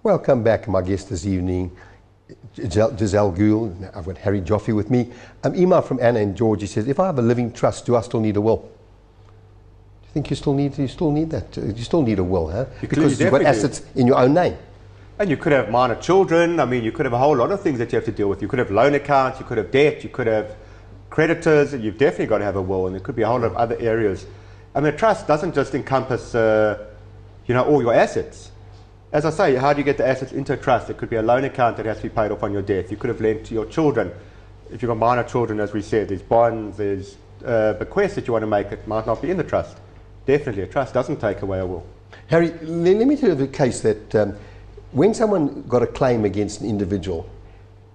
Welcome back. My guest this evening, Giselle Gould. I've got Harry Joffe with me. Email from Anna and George. He says, if I have a living trust, do I still need a will? Do you think you still need that? You still need a will, huh? Because you've got assets in your own name. And you could have minor children. I mean, you could have a whole lot of things that you have to deal with. You could have loan accounts, you could have debt, you could have creditors. You've definitely got to have a will, and there could be a whole lot of other areas. I mean, a trust doesn't just encompass, all your assets. As I say, how do you get the assets into a trust? It could be a loan account that has to be paid off on your death. You could have lent to your children. If you've got minor children, as we said, there's bonds, there's bequests that you want to make that might not be in the trust. Definitely, a trust doesn't take away a will. Harry, let me tell you the case that when someone got a claim against an individual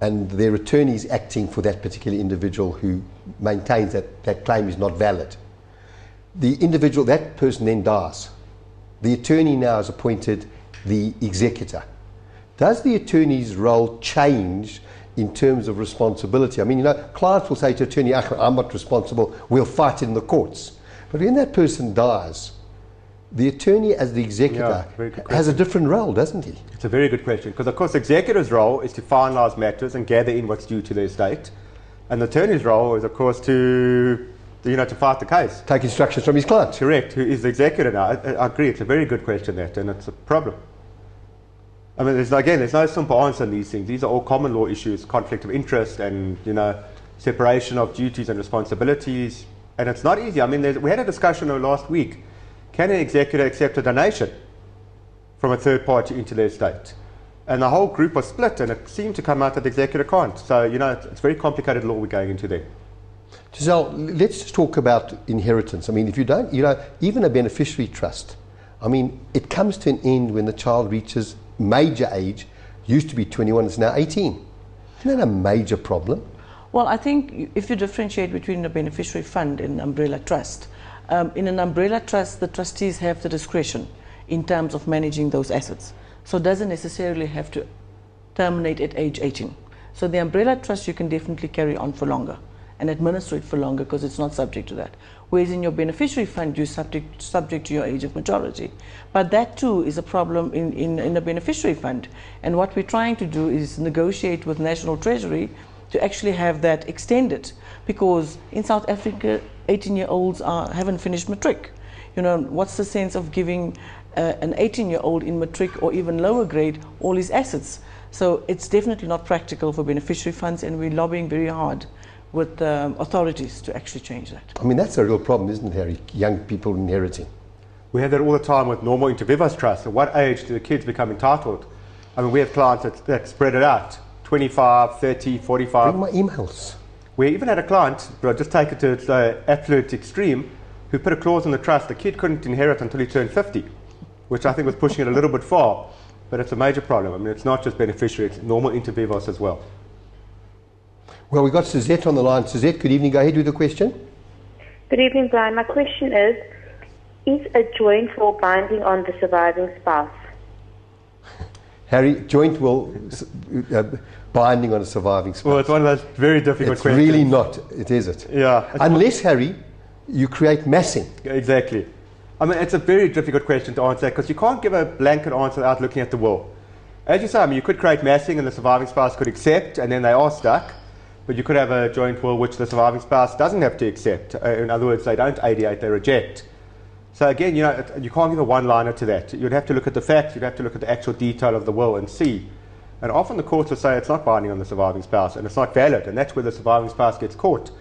and their attorney is acting for that particular individual who maintains that that claim is not valid, the individual, that person then dies. The attorney now is appointed the executor. Does the attorney's role change in terms of responsibility? I mean, clients will say to attorney, I'm not responsible, we'll fight it in the courts. But when that person dies, the attorney as the executor has a different role, doesn't he? It's a very good question, because of course the executor's role is to finalise matters and gather in what's due to the estate. And the attorney's role is of course to fight the case. Take instructions from his client. Correct, who is the executor now. I agree, it's a very good question that, and it's a problem. I mean, there's no simple answer on these things. These are all common law issues, conflict of interest and, separation of duties and responsibilities. And it's not easy. I mean, we had a discussion last week. Can an executor accept a donation from a third party into their estate? And the whole group was split, and it seemed to come out that the executor can't. So, it's very complicated law we're going into there. Giselle, let's just talk about inheritance. I mean, if you don't, even a beneficiary trust, I mean, it comes to an end when the child reaches major age. Used to be 21, it's now 18. Isn't that a major problem? Well, I think if you differentiate between a beneficiary fund and an umbrella trust, in an umbrella trust, the trustees have the discretion in terms of managing those assets. So it doesn't necessarily have to terminate at age 18. So the umbrella trust you can definitely carry on for longer and administer it for longer because it's not subject to that. Whereas in your beneficiary fund, you're subject to your age of majority. But that too is a problem in a beneficiary fund. And what we're trying to do is negotiate with National Treasury to actually have that extended, because in South Africa, 18-year-olds haven't finished matric. What's the sense of giving an 18-year-old in matric or even lower grade all his assets? So it's definitely not practical for beneficiary funds, and we're lobbying very hard with authorities to actually change that. I mean, that's a real problem, isn't it, Harry? Young people inheriting. We have that all the time with normal inter vivos trusts. At what age do the kids become entitled? I mean, we have clients that spread it out, 25, 30, 45. Bring my emails. We even had a client, but I'll just take it to its absolute extreme, who put a clause in the trust the kid couldn't inherit until he turned 50, which I think was pushing it a little bit far. But it's a major problem. I mean, it's not just beneficiary, it's normal inter vivos as well. Well, we've got Suzette on the line. Suzette, good evening. Go ahead with the question. Good evening, Bryan. My question is a joint will binding on the surviving spouse? Harry, joint will binding on a surviving spouse. Well, it's one of those very difficult questions. It's really not, is it? Yeah. Unless, Harry, you create massing. Exactly. I mean, it's a very difficult question to answer because you can't give a blanket answer without looking at the will. As you say, I mean, you could create massing and the surviving spouse could accept and then they are stuck. But you could have a joint will which the surviving spouse doesn't have to accept. In other words, they don't adiate, they reject. So again, you can't give a one-liner to that. You'd have to look at the facts, you'd have to look at the actual detail of the will and see. And often the courts will say it's not binding on the surviving spouse and it's not valid, and that's where the surviving spouse gets caught.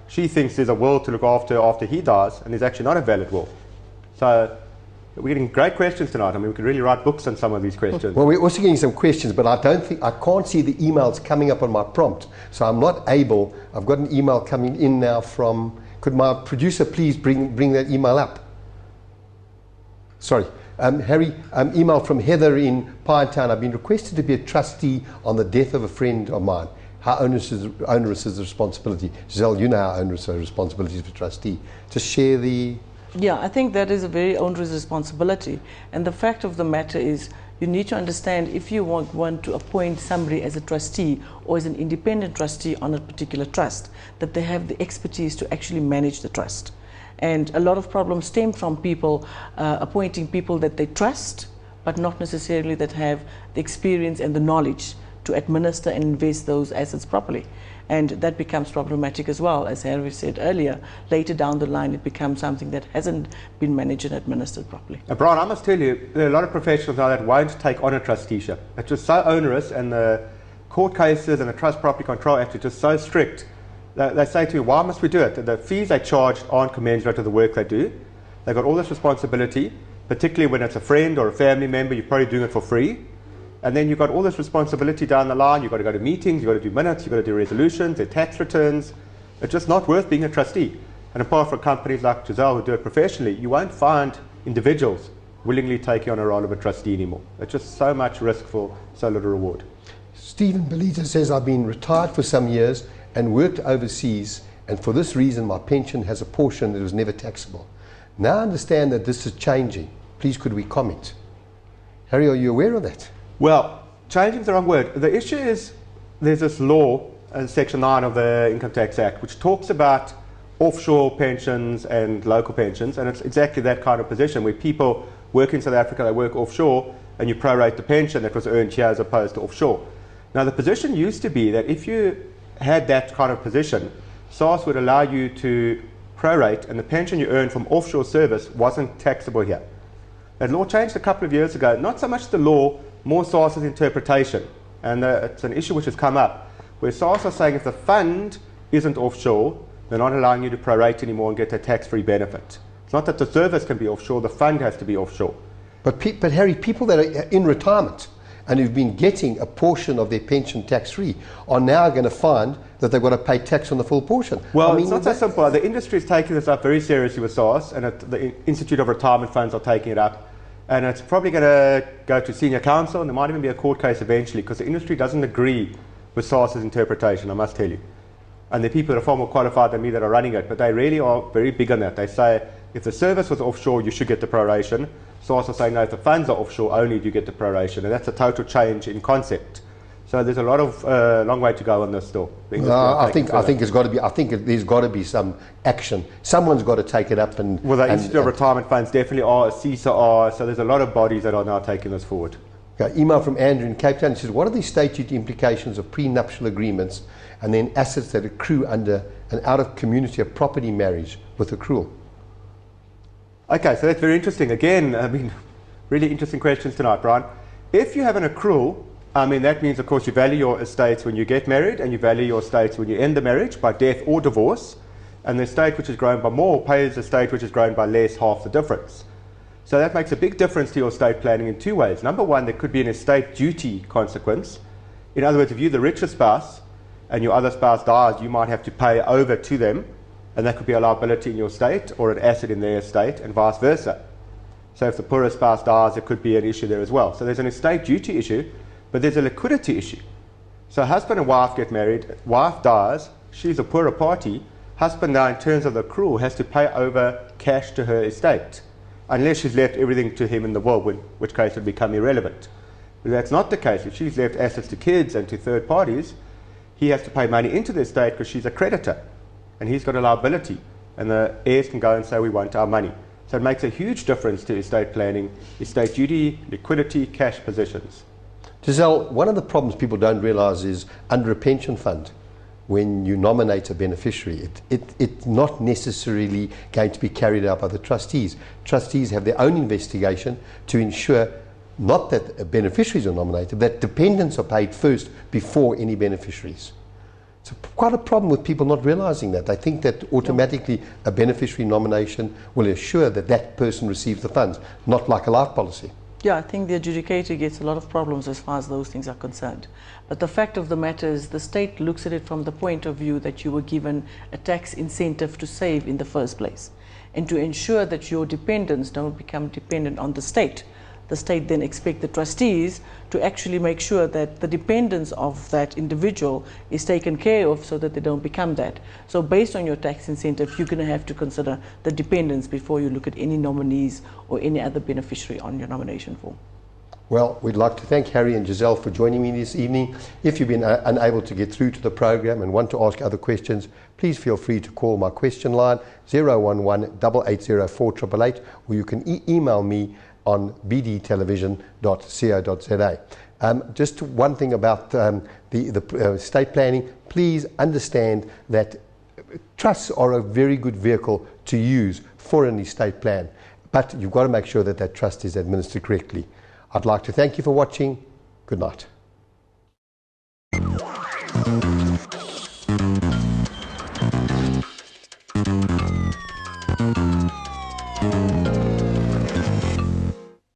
She thinks there's a will to look after he dies, and there's actually not a valid will. So we're getting great questions tonight. I mean, we could really write books on some of these questions. Well, we're also getting some questions, but I can't see the emails coming up on my prompt. So I'm not able, I've got an email coming in now from, could my producer please bring that email up? Sorry. Harry, email from Heather in Pinetown. I've been requested to be a trustee on the death of a friend of mine. How onerous is the responsibility? Giselle, you know how onerous are responsibilities for trustee. Just share the... Yeah, I think that is a very onerous responsibility. And the fact of the matter is you need to understand if you want to appoint somebody as a trustee or as an independent trustee on a particular trust, that they have the expertise to actually manage the trust. And a lot of problems stem from people appointing people that they trust, but not necessarily that have the experience and the knowledge to administer and invest those assets properly. And that becomes problematic as well. As Harry said earlier, later down the line it becomes something that hasn't been managed and administered properly. Bryan, I must tell you, there are a lot of professionals now that won't take on a trusteeship. It's just so onerous, and the court cases and the Trust Property Control Act are just so strict. They say to me, why must we do it? The fees they charge aren't commensurate to the work they do. They've got all this responsibility, particularly when it's a friend or a family member, you're probably doing it for free. And then you've got all this responsibility down the line. You've got to go to meetings, you've got to do minutes, you've got to do resolutions, their tax returns. It's just not worth being a trustee. And apart from companies like Giselle who do it professionally, you won't find individuals willingly taking on a role of a trustee anymore. It's just so much risk for so little reward. Stephen Belita says, I've been retired for some years and worked overseas, and for this reason my pension has a portion that was never taxable. Now I understand that this is changing. Please could we comment? Harry, are you aware of that? Well, changing is the wrong word. The issue is there's this law, Section 9 of the Income Tax Act, which talks about offshore pensions and local pensions, and it's exactly that kind of position where people work in South Africa, they work offshore, and you prorate the pension that was earned here as opposed to offshore. Now, the position used to be that if you had that kind of position, SARS would allow you to prorate, and the pension you earned from offshore service wasn't taxable here. That law changed a couple of years ago. Not so much the law, more SARS's interpretation. And it's an issue which has come up, where SARS are saying if the fund isn't offshore, they're not allowing you to prorate anymore and get a tax-free benefit. It's not that the service can be offshore, the fund has to be offshore. But Harry, people that are in retirement and who've been getting a portion of their pension tax-free are now going to find that they've got to pay tax on the full portion. Well, it's not so simple. The industry is taking this up very seriously with SARS, and the Institute of Retirement Funds are taking it up. And it's probably going to go to senior counsel, and there might even be a court case eventually, because the industry doesn't agree with SARS's interpretation, I must tell you. And the people that are far more qualified than me that are running it, but they really are very big on that. They say if the service was offshore, you should get the proration. SARS are saying no, if the funds are offshore only, you get the proration, and that's a total change in concept. So there's a lot of long way to go on this still. I think it's got to be. I think there's got to be some action. Someone's got to take it up. And well, the Institute of Retirement Funds definitely are. CISA are. So there's a lot of bodies that are now taking this forward. Okay, email from Andrew in Cape Town. He says, what are the state duty implications of prenuptial agreements and then assets that accrue under an out-of-community or property marriage with accrual? Okay, so that's very interesting. Again, I mean, really interesting questions tonight, Bryan. If you have an accrual, I mean, that means, of course, you value your estates when you get married, and you value your estates when you end the marriage by death or divorce. And the estate which is grown by more pays the estate which is grown by less, half the difference. So that makes a big difference to your estate planning in two ways. Number one, there could be an estate duty consequence. In other words, if you're the richer spouse and your other spouse dies, you might have to pay over to them, and that could be a liability in your estate or an asset in their estate, and vice versa. So if the poorer spouse dies, there could be an issue there as well. So there's an estate duty issue, but there's a liquidity issue. So husband and wife get married, wife dies, she's a poorer party, husband now in terms of the accrual has to pay over cash to her estate, unless she's left everything to him in the will, in which case it would become irrelevant. But that's not the case. If she's left assets to kids and to third parties, he has to pay money into the estate because she's a creditor, and he's got a liability, and the heirs can go and say, we want our money. So it makes a huge difference to estate planning, estate duty, liquidity, cash positions. Giselle, one of the problems people don't realise is under a pension fund, when you nominate a beneficiary, it's not necessarily going to be carried out by the trustees. Trustees have their own investigation to ensure not that beneficiaries are nominated, that dependents are paid first before any beneficiaries. It's quite a problem with people not realising that. They think that automatically a beneficiary nomination will assure that that person receives the funds, not like a life policy. Yeah, I think the adjudicator gets a lot of problems as far as those things are concerned. But the fact of the matter is the state looks at it from the point of view that you were given a tax incentive to save in the first place, and to ensure that your dependents don't become dependent on the state. The state then expect the trustees to actually make sure that the dependence of that individual is taken care of so that they don't become that. So based on your tax incentive, you're going to have to consider the dependents before you look at any nominees or any other beneficiary on your nomination form. Well, we'd like to thank Harry and Giselle for joining me this evening. If you've been unable to get through to the program and want to ask other questions, please feel free to call my question line 011 8880 4888, or you can email me on bdtelevision.co.za. Just one thing about the estate planning, please understand that trusts are a very good vehicle to use for an estate plan, but you've got to make sure that that trust is administered correctly. I'd like to thank you for watching. Good night.